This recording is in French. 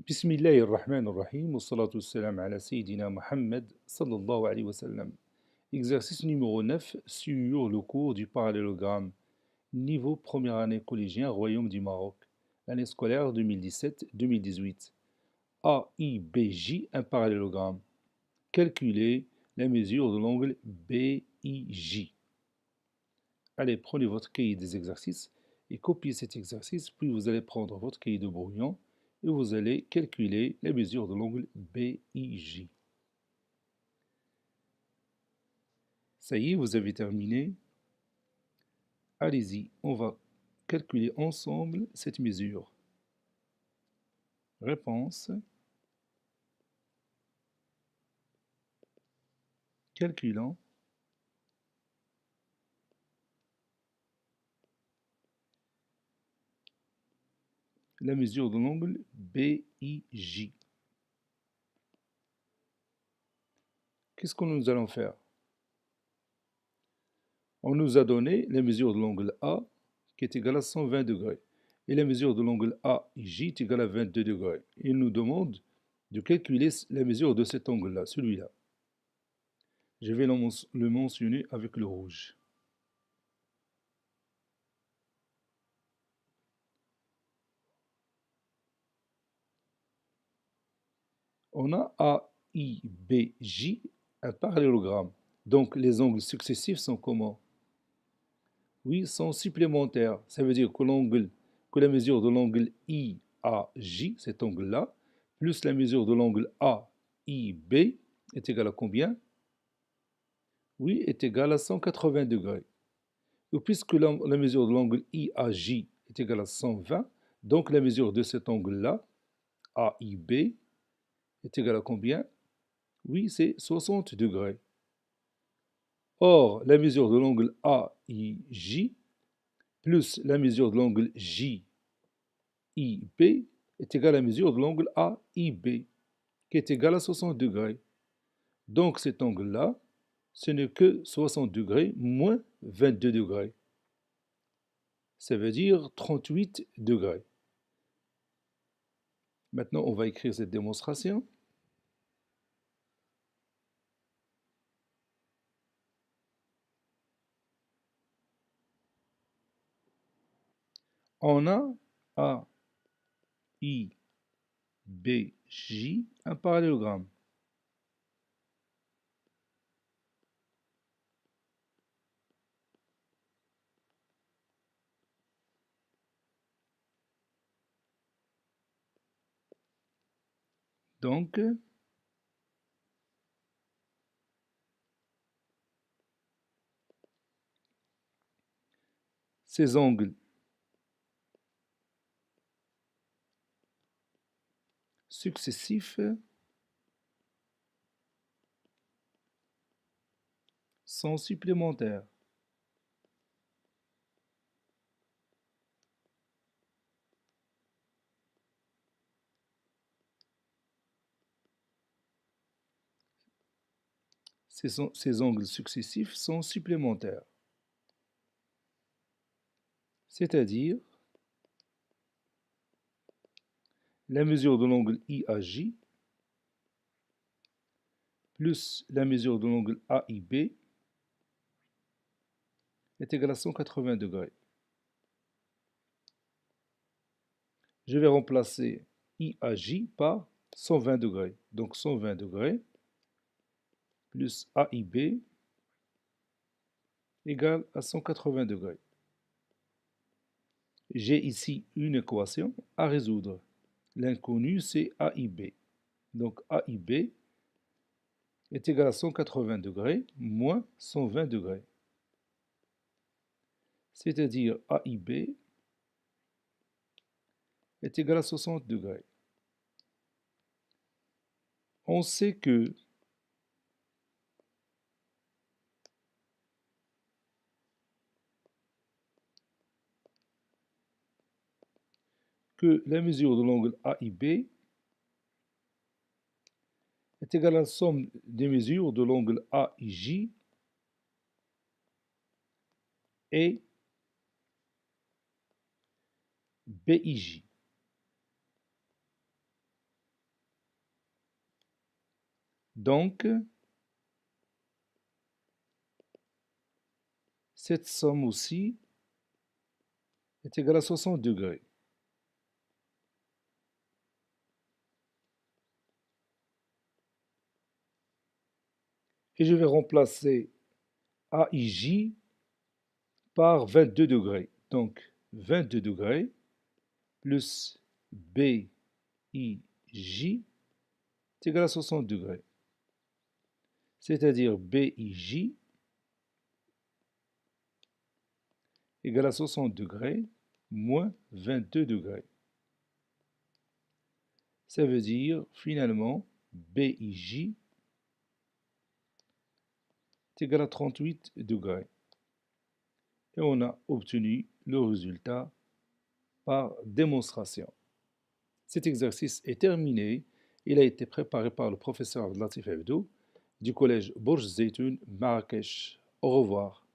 بسم الله الرحمن الرحيم والصلاة والسلام على سيدنا Mohammed sallallahu alayhi wa sallam. Exercice numéro 9 sur le cours du parallélogramme. Niveau première année collégien, Royaume du Maroc. Année scolaire 2017-2018. AIBJ, un parallélogramme. Calculez la mesure de l'angle BIJ. Allez, prenez votre cahier des exercices et copiez cet exercice, puis vous allez prendre votre cahier de brouillon et vous allez calculer la mesure de l'angle BIJ. Ça y est, vous avez terminé. Allez-y, on va calculer ensemble cette mesure. Réponse. Calculant. La mesure de l'angle BIJ. Qu'est-ce que nous allons faire? On nous a donné la mesure de l'angle A qui est égale à 120 degrés. Et la mesure de l'angle AIJ est égale à 22 degrés. Il nous demande de calculer la mesure de cet angle-là, celui-là. Je vais le mentionner avec le rouge. On a AIBJ, un parallélogramme. Donc les angles successifs sont comment? Oui, sont supplémentaires. Ça veut dire que la mesure de l'angle IAJ, cet angle-là, plus la mesure de l'angle AIB est égale à combien? Oui, est égale à 180 degrés. Et puisque la mesure de l'angle IAJ est égale à 120, donc la mesure de cet angle-là, AIB, est égale à combien? Oui, c'est 60 degrés. Or, la mesure de l'angle AIJ plus la mesure de l'angle JIB est égale à la mesure de l'angle AIB, qui est égal à 60 degrés. Donc cet angle-là, ce n'est que 60 degrés moins 22 degrés. Ça veut dire 38 degrés. Maintenant, on va écrire cette démonstration. On a AIBJ, un parallélogramme. Donc, ces angles successifs sont supplémentaires. Ces angles successifs sont supplémentaires. C'est-à-dire la mesure de l'angle IAJ plus la mesure de l'angle AIB est égale à 180 degrés. Je vais remplacer IAJ par 120 degrés. Donc 120 degrés plus AIB égale à 180 degrés. J'ai ici une équation à résoudre. L'inconnu, c'est AIB. Donc AIB est égal à 180 degrés moins 120 degrés. C'est-à-dire AIB est égal à 60 degrés. On sait que la mesure de l'angle AIB est égale à la somme des mesures de l'angle AIJ et BIJ. Donc, cette somme aussi est égale à 60 degrés. Et je vais remplacer AIJ par 22 degrés. Donc, 22 degrés plus BIJ est égal à 60 degrés. C'est-à-dire BIJ égale à 60 degrés moins 22 degrés. Ça veut dire finalement BIJ est égal à 38 degrés. Et on a obtenu le résultat par démonstration. Cet exercice est terminé. Il a été préparé par le professeur Abdelatif Hebdo du collège Bourj Zeytoun, Marrakech. Au revoir.